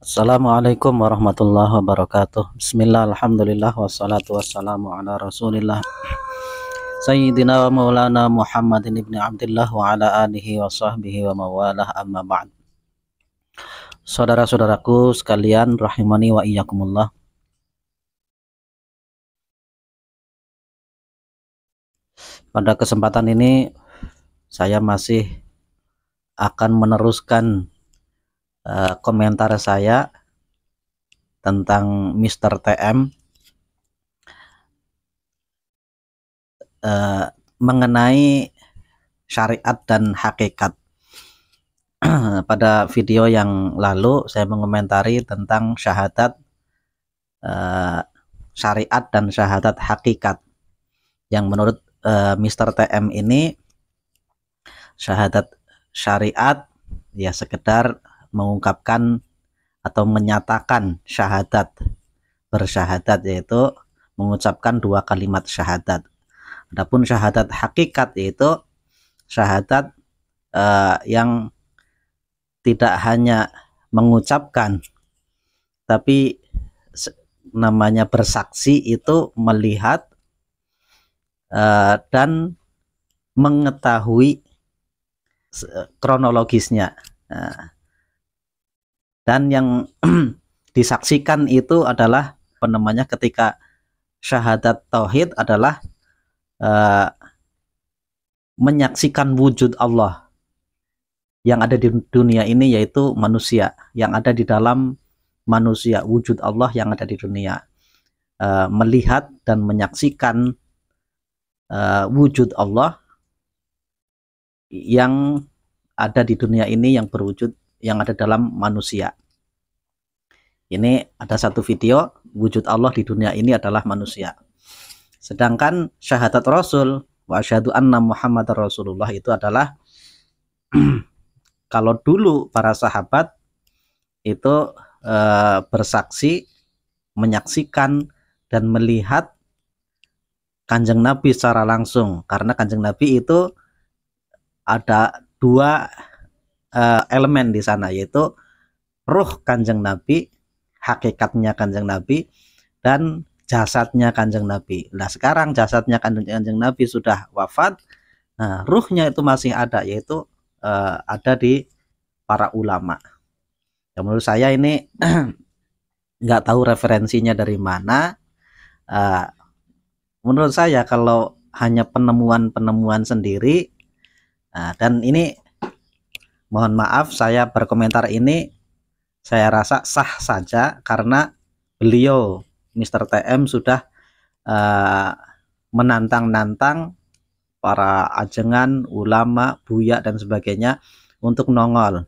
Assalamualaikum warahmatullahi wabarakatuh. Bismillah, alhamdulillah, wassalatu wassalamu ala rasulillah Sayyidina wa maulana Muhammadin ibni Abdillah wa ala alihi wa sahbihi wa mawalah, amma ba'd. Saudara-saudaraku sekalian, rahimani wa iyyakumullah. Pada kesempatan ini saya masih akan meneruskan komentar saya tentang Mr. TM mengenai syariat dan hakikat. Pada video yang lalu saya mengomentari tentang syahadat syariat dan syahadat hakikat, yang menurut Mr. TM ini syahadat syariat ya sekedar mengungkapkan atau menyatakan syahadat, bersyahadat, yaitu mengucapkan dua kalimat syahadat. Adapun syahadat hakikat yaitu syahadat yang tidak hanya mengucapkan, tapi namanya bersaksi itu melihat dan mengetahui kronologisnya. Dan yang disaksikan itu adalah ketika syahadat tauhid adalah menyaksikan wujud Allah yang ada di dunia ini, yaitu manusia yang ada di dalam manusia, wujud Allah yang ada di dunia, melihat dan menyaksikan wujud Allah yang ada di dunia ini, yang berwujud, yang ada dalam manusia. Ini ada satu video, wujud Allah di dunia ini adalah manusia. Sedangkan syahadat Rasul wa asyhadu anna Muhammadar Rasulullah itu adalah kalau dulu para sahabat itu bersaksi, menyaksikan dan melihat Kanjeng Nabi secara langsung, karena Kanjeng Nabi itu ada dua elemen di sana, yaitu ruh Kanjeng Nabi, hakikatnya Kanjeng Nabi, dan jasadnya Kanjeng Nabi. Nah, sekarang jasadnya Kanjeng Nabi sudah wafat, nah ruhnya itu masih ada, yaitu ada di para ulama. Ya, menurut saya ini nggak tahu referensinya dari mana. Menurut saya kalau hanya penemuan-penemuan sendiri, dan ini mohon maaf saya berkomentar ini, saya rasa sah saja karena beliau Mr. TM sudah menantang-nantang para ajengan, ulama, buya dan sebagainya untuk nongol.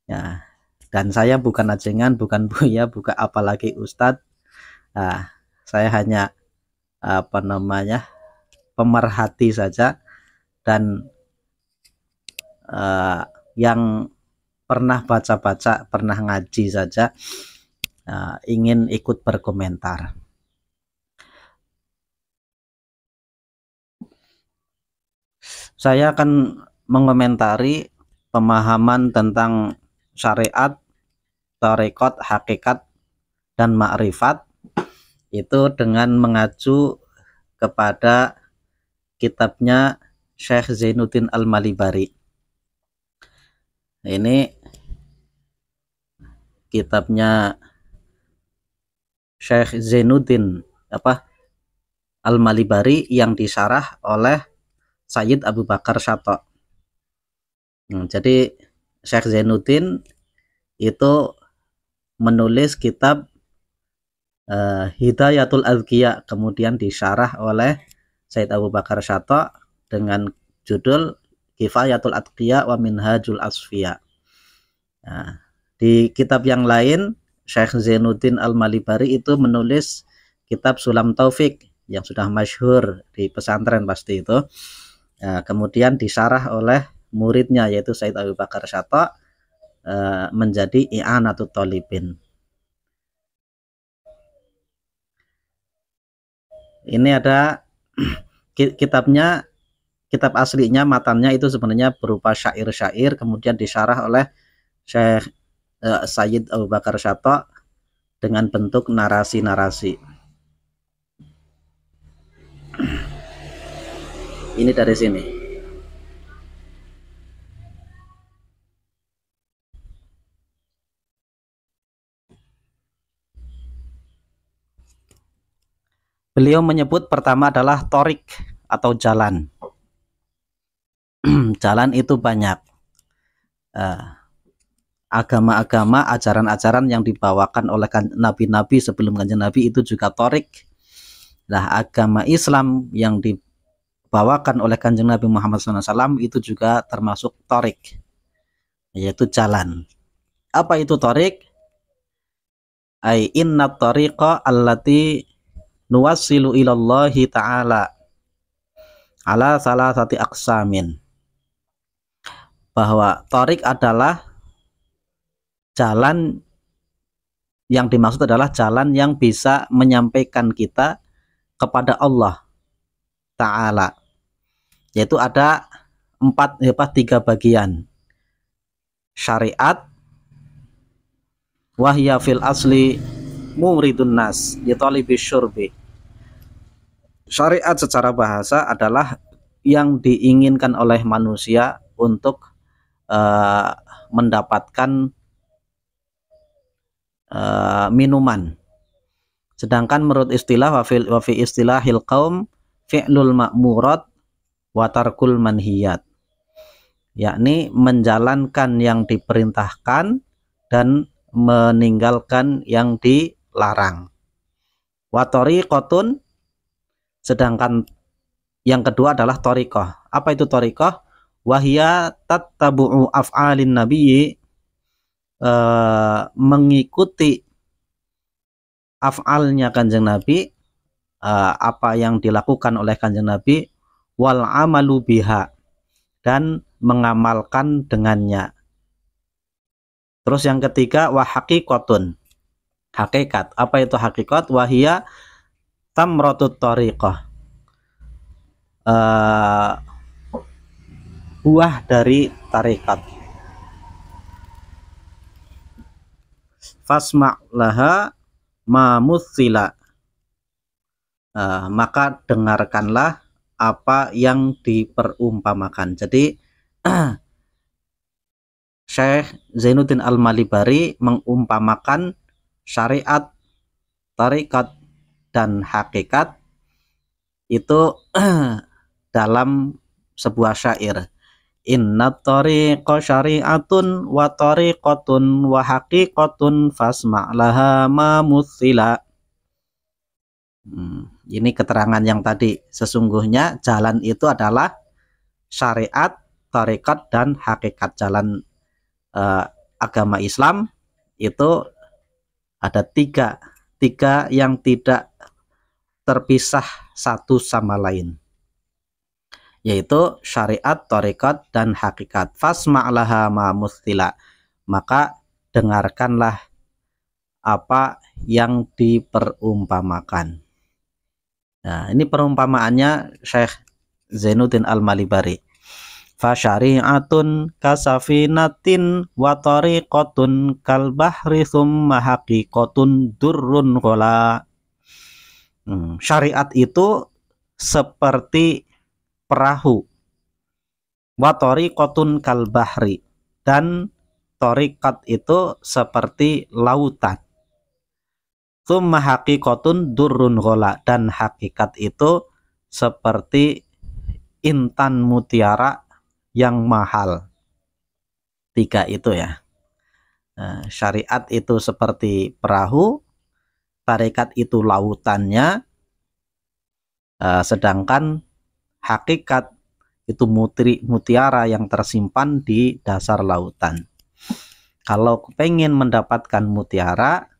Ya, dan saya bukan ajengan, bukan buya, bukan apalagi ustadz. Saya hanya pemerhati saja, dan yang pernah baca-baca, pernah ngaji saja, ingin ikut berkomentar. Saya akan mengomentari pemahaman tentang syariat, tarekat, hakikat, dan ma'rifat itu dengan mengacu kepada kitabnya Syekh Zainuddin Al-Malibari. Ini kitabnya Syekh Zainuddin Al-Malibari yang disyarah oleh Sayyid Abu Bakar Syato'. Jadi Syekh Zainuddin itu menulis kitab Hidayatul Azkiya, kemudian disyarah oleh Sayyid Abu Bakar Syato' dengan judul Kifayatul Atqiya wa Minhajul Asfiya. Nah, di kitab yang lain Syekh Zainuddin Al-Malibari itu menulis kitab Sulam Taufik yang sudah masyhur di pesantren pasti itu. Nah, kemudian disyarah oleh muridnya yaitu Sayyid Abu Bakar Syato' menjadi I'anatut Thalibin. Ini ada kitabnya, kitab aslinya, matannya itu sebenarnya berupa syair-syair, kemudian disyarah oleh Syekh Sayyid Abu Bakar Syato dengan bentuk narasi-narasi. Ini dari sini. Beliau menyebut pertama adalah torik atau jalan. Jalan itu banyak. Agama-agama, ajaran-ajaran yang dibawakan oleh nabi-nabi sebelum kanjeng Nabi itu juga torik. Nah, agama Islam yang dibawakan oleh kanjeng Nabi Muhammad SAW itu juga termasuk torik, yaitu jalan. Apa itu torik? Ai inna tariqa allati nuwassilu ilallahi ta'ala ala salasati aqsamin. Bahwa torik adalah jalan, yang dimaksud adalah jalan yang bisa menyampaikan kita kepada Allah Ta'ala, yaitu ada tiga bagian. Syariat, wahya fil asli muridun nas yatalibi syurbi. Syariat secara bahasa adalah yang diinginkan oleh manusia untuk mendapatkan minuman. Sedangkan menurut istilah wa fi istilahil qaum fi'lul ma'murat wa tarkul manhiyat, yakni menjalankan yang diperintahkan dan meninggalkan yang dilarang. Wa tariqatun, sedangkan yang kedua adalah tariqah. Apa itu tariqah? Wahya tattabu'u af'alin nabiyyi, mengikuti af'alnya kanjeng Nabi, apa yang dilakukan oleh kanjeng Nabi, wal amalu biha, dan mengamalkan dengannya. Terus yang ketiga, wa haqiqatun, hakikat. Apa itu hakikat? Wahia tamratut tariqah, buah dari tarikat. Fasma' laha ma mutsila, maka dengarkanlah apa yang diperumpamakan. Jadi Syekh Zainuddin Al-Malibari mengumpamakan syariat, tarikat, dan hakikat itu dalam sebuah syair. Inna tariqa syari'atun wa tariqatun wa haqiqatun fasma' laha ma mutsila. Ini keterangan yang tadi. Sesungguhnya jalan itu adalah syariat, tarikat, dan hakikat. Jalan agama Islam itu ada tiga yang tidak terpisah satu sama lain, yaitu syariat, tarikat, dan hakikat. Fasma' laha ma mutsila, maka dengarkanlah apa yang diperumpamakan. Nah, ini perumpamaannya Syekh Zainuddin Al-Malibari. Fa syari'atun kasafinatin wa tariqatun kal bahri summa haqiqatun durrun qala. Syariat itu seperti perahu, wa tariqatun kal bahri, dan tariqat itu seperti lautan. Summa haqiqatun durrun qala, dan hakikat itu seperti intan mutiara yang mahal. Tiga itu ya. Syariat itu seperti perahu, tarikat itu lautannya, sedangkan hakikat itu mutiara yang tersimpan di dasar lautan. Kalau pengen mendapatkan mutiara,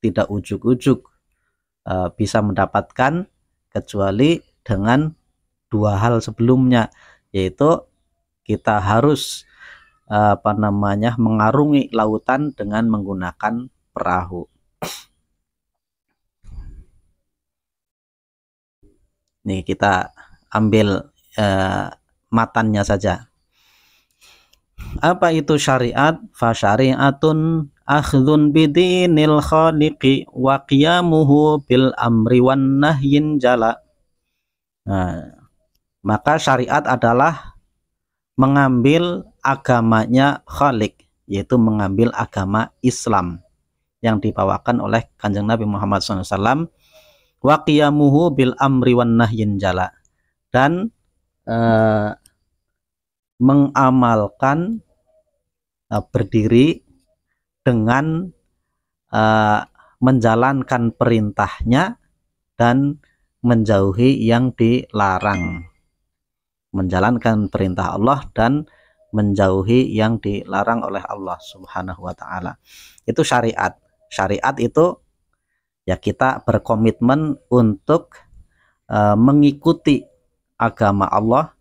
tidak ujuk-ujuk bisa mendapatkan, kecuali dengan dua hal sebelumnya, yaitu kita harus mengarungi lautan dengan menggunakan perahu. Nih kita ambil matannya saja. Apa itu syariat? Fasyari'atun akhdhun bidinil khaliqi wa qiyamuhu bil amri wan nahyin jala. Nah, maka syariat adalah mengambil agamanya Khalik, yaitu mengambil agama Islam yang dibawakan oleh Kanjeng Nabi Muhammad SAW, wa qiyamuhu bil amri wan nahyin jala, dan mengamalkan berdiri dengan menjalankan perintahnya dan menjauhi yang dilarang. Menjalankan perintah Allah dan menjauhi yang dilarang oleh Allah Subhanahu wa taala. Itu syariat. Syariat itu ya kita berkomitmen untuk mengikuti agama Allah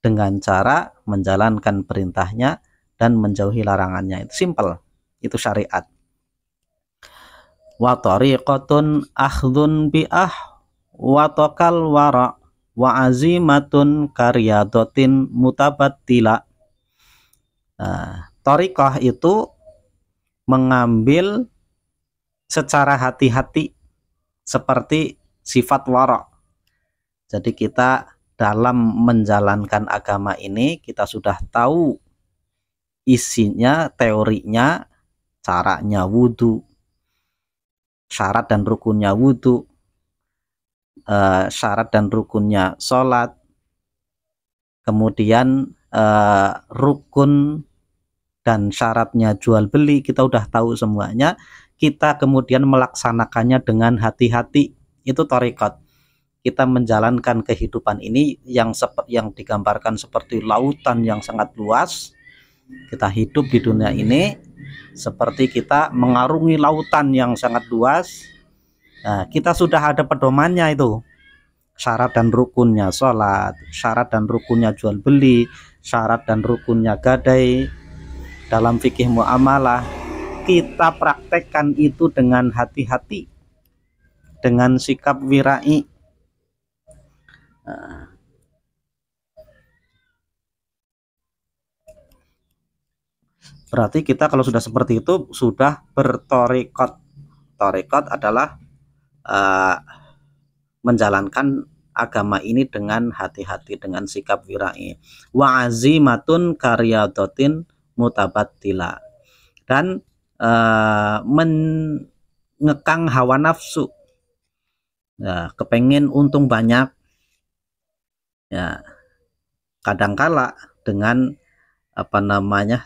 dengan cara menjalankan perintahnya dan menjauhi larangannya. Itu simple. Itu syariat. Wa tariqatun akhdhun bi'ah wa taqal wara wa azimatun karyadotin mutabattila. Thariqah itu mengambil secara hati-hati seperti sifat wara. Jadi kita dalam menjalankan agama ini kita sudah tahu isinya, teorinya, caranya wudhu, syarat dan rukunnya wudhu, syarat dan rukunnya sholat, kemudian rukun dan syaratnya jual beli, kita udah tahu semuanya. Kita kemudian melaksanakannya dengan hati-hati, itu thariqat. Kita menjalankan kehidupan ini yang digambarkan seperti lautan yang sangat luas. Kita hidup di dunia ini seperti kita mengarungi lautan yang sangat luas. Nah, kita sudah ada pedomannya itu. Syarat dan rukunnya sholat, syarat dan rukunnya jual beli, syarat dan rukunnya gadai. Dalam fikih muamalah kita praktekkan itu dengan hati-hati, dengan sikap wirai. Berarti kita kalau sudah seperti itu sudah berthariqat. Thariqat adalah menjalankan agama ini dengan hati-hati, dengan sikap wirai. Wa azimatun karyadotin mutabattila, dan mengekang hawa nafsu. Ya, kepengen untung banyak. Ya, kadangkala dengan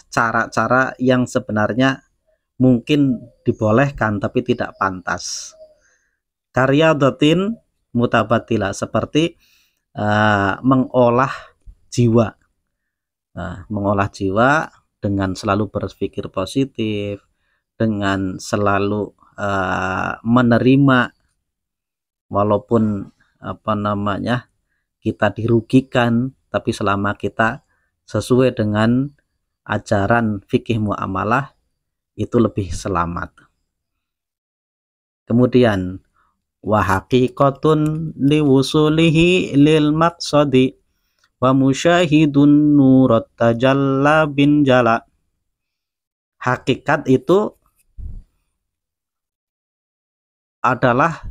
cara-cara yang sebenarnya mungkin dibolehkan tapi tidak pantas. Karyadotin mutabattila, seperti mengolah jiwa. Mengolah jiwa dengan selalu berpikir positif, dengan selalu menerima walaupun kita dirugikan, tapi selama kita sesuai dengan ajaran fikih muamalah itu lebih selamat. Kemudian wa haqiqatun liwusulihi lil maqsadi wa musyahidun nurat tajalla bin jala. Hakikat itu adalah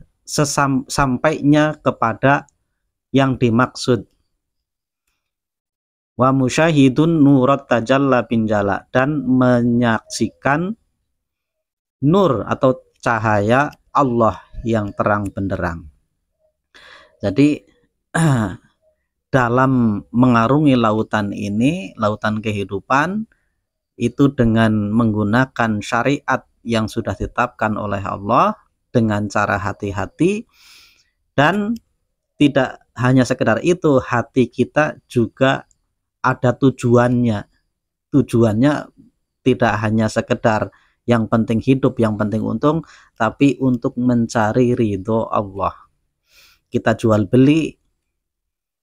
sampainya kepada yang dimaksud. Wa musyahidun nurat tajalla bin jala, dan menyaksikan nur atau cahaya Allah yang terang benderang. Jadi dalam mengarungi lautan ini, lautan kehidupan itu, dengan menggunakan syariat yang sudah ditetapkan oleh Allah dengan cara hati-hati, dan tidak hanya sekedar itu, hati kita juga ada tujuannya. Tujuannya tidak hanya sekedar yang penting hidup, yang penting untung, tapi untuk mencari ridho Allah. Kita jual beli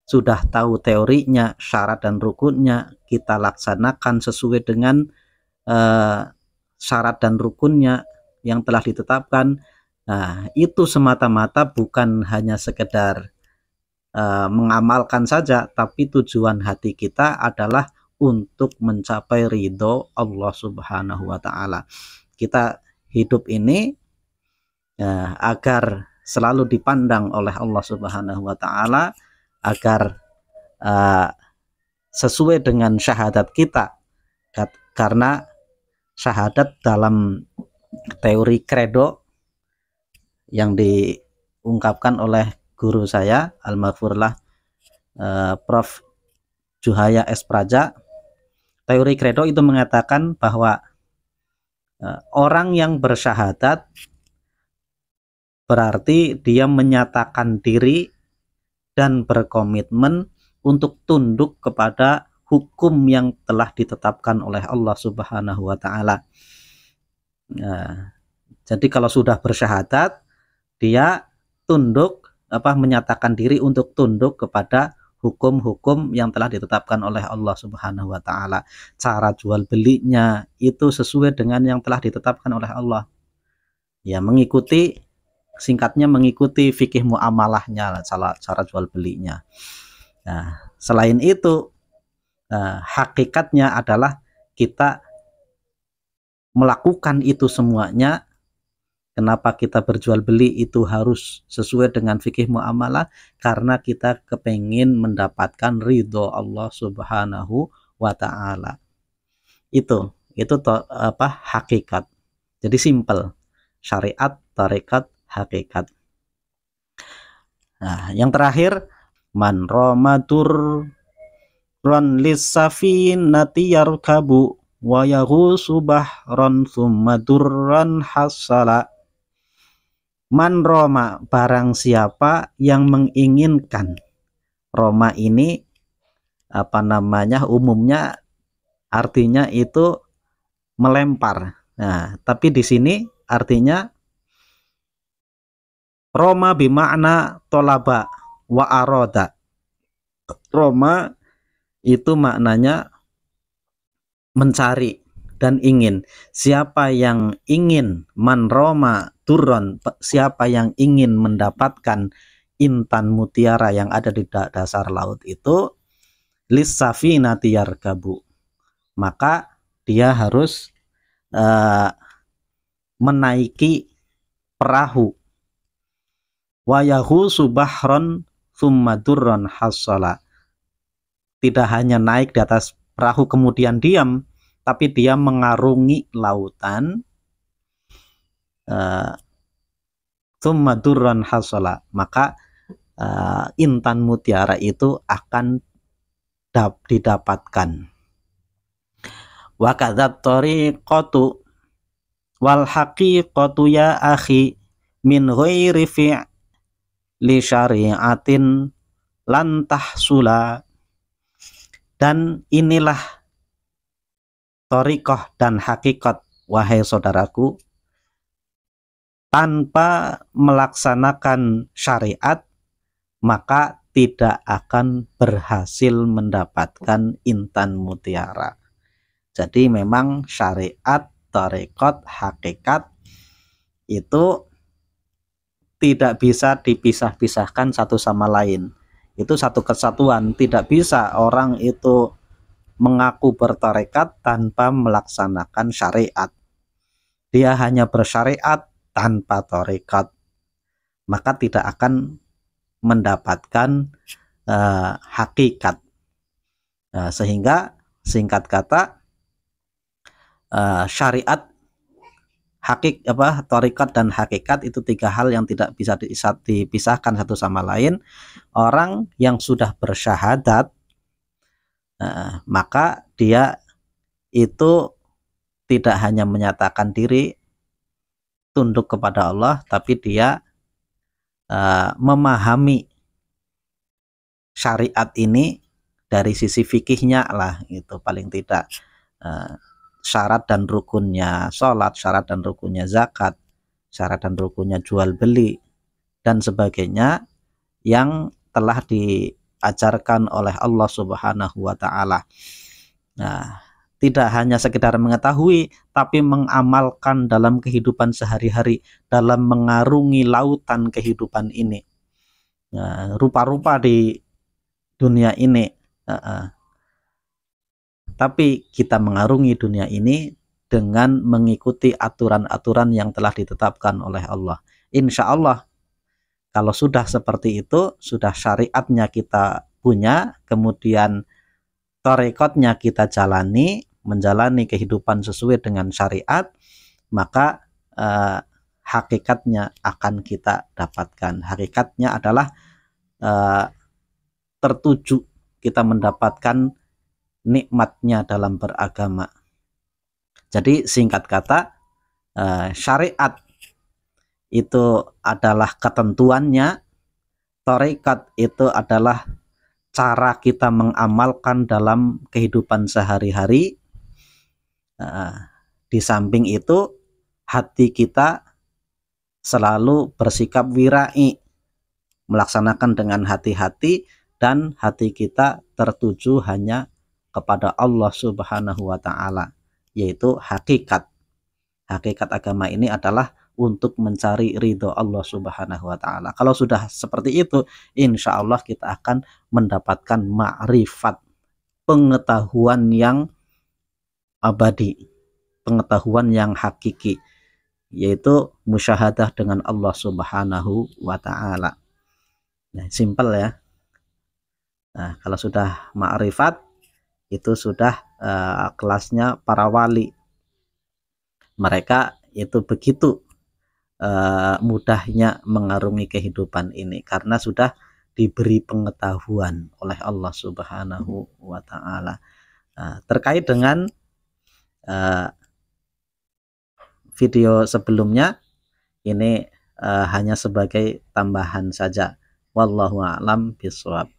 sudah tahu teorinya, syarat dan rukunnya, kita laksanakan sesuai dengan syarat dan rukunnya yang telah ditetapkan. Nah, itu semata-mata bukan hanya sekedar mengamalkan saja, tapi tujuan hati kita adalah untuk mencapai ridho Allah Subhanahu wa Ta'ala. Kita hidup ini agar selalu dipandang oleh Allah Subhanahu wa Ta'ala, agar sesuai dengan syahadat kita, karena syahadat dalam teori kredo yang diungkapkan oleh guru saya almarhumlah Prof. Juhaya S. Praja, teori kredo itu mengatakan bahwa orang yang bersyahadat berarti dia menyatakan diri dan berkomitmen untuk tunduk kepada hukum yang telah ditetapkan oleh Allah Subhanahu wa Ta'ala. Jadi kalau sudah bersyahadat, dia tunduk, menyatakan diri untuk tunduk kepada hukum-hukum yang telah ditetapkan oleh Allah Subhanahu wa Ta'ala. Cara jual belinya itu sesuai dengan yang telah ditetapkan oleh Allah. Ya, singkatnya mengikuti fikih muamalahnya, cara jual belinya. Nah, selain itu, hakikatnya adalah kita melakukan itu semuanya. Kenapa kita berjual beli itu harus sesuai dengan fikih muamalah? Karena kita kepengin mendapatkan ridho Allah Subhanahu wa Ta'ala. Itu hakikat. Jadi simple. Syariat, tarekat, hakikat. Nah, yang terakhir, man ramadur ron lissafinati yarkabu wa yaghusu bahron thumma durran hasala. Man roma, barang siapa yang menginginkan. Roma ini umumnya artinya itu melempar. Nah, tapi di sini artinya Roma bimakna tolaba wa aroda. Roma itu maknanya mencari dan ingin. Siapa yang ingin, man roma turun, siapa yang ingin mendapatkan intan mutiara yang ada di dasar laut itu, lissafinati yarkabu, maka dia harus menaiki perahu. Wayahu subahron summadurron hasala, tidak hanya naik di atas perahu kemudian diam, tapi dia mengarungi lautan. Summadurron hasala, maka intan mutiara itu akan didapatkan. Wa kadzat tariqatu wal haqiqatu ya akhi min ghairi li syari'atin lan tahsula. Dan inilah thariqah dan hakikat, wahai saudaraku, tanpa melaksanakan syariat maka tidak akan berhasil mendapatkan intan mutiara. Jadi memang syariat, thariqat, hakikat itu tidak bisa dipisah-pisahkan satu sama lain. Itu satu kesatuan. Tidak bisa orang itu mengaku bertarekat tanpa melaksanakan syariat. Dia hanya bersyariat tanpa tarekat, maka tidak akan mendapatkan hakikat. Sehingga singkat kata, syariat, tarekat dan hakikat itu tiga hal yang tidak bisa dipisahkan satu sama lain. Orang yang sudah bersyahadat, maka dia itu tidak hanya menyatakan diri tunduk kepada Allah, tapi dia memahami syariat ini dari sisi fikihnya lah, itu paling tidak syarat dan rukunnya sholat, syarat dan rukunnya zakat, syarat dan rukunnya jual beli dan sebagainya yang telah diajarkan oleh Allah Subhanahu wa Ta'ala. Nah, tidak hanya sekedar mengetahui, tapi mengamalkan dalam kehidupan sehari-hari, dalam mengarungi lautan kehidupan ini. Rupa-rupa di dunia ini tapi kita mengarungi dunia ini dengan mengikuti aturan-aturan yang telah ditetapkan oleh Allah. Insya Allah kalau sudah seperti itu, sudah syariatnya kita punya, kemudian tarekatnya kita jalani, menjalani kehidupan sesuai dengan syariat, maka hakikatnya akan kita dapatkan. Hakikatnya adalah tertuju kita mendapatkan nikmatnya dalam beragama. Jadi singkat kata, syariat itu adalah ketentuannya, tarekat itu adalah cara kita mengamalkan dalam kehidupan sehari-hari. Di samping itu, hati kita selalu bersikap wirai, melaksanakan dengan hati-hati, dan hati kita tertuju hanya kepada Allah Subhanahu wa Ta'ala, yaitu hakikat. Hakikat agama ini adalah untuk mencari ridho Allah Subhanahu wa Ta'ala. Kalau sudah seperti itu, insya Allah kita akan mendapatkan ma'rifat, pengetahuan yang abadi, pengetahuan yang hakiki, yaitu musyahadah dengan Allah Subhanahu wa Ta'ala. Nah, simpel ya. Nah, kalau sudah ma'rifat, itu sudah kelasnya para wali. Mereka itu begitu mudahnya mengarungi kehidupan ini karena sudah diberi pengetahuan oleh Allah Subhanahu wa Ta'ala. Terkait dengan video sebelumnya, ini hanya sebagai tambahan saja. Wallahu a'lam bishawab.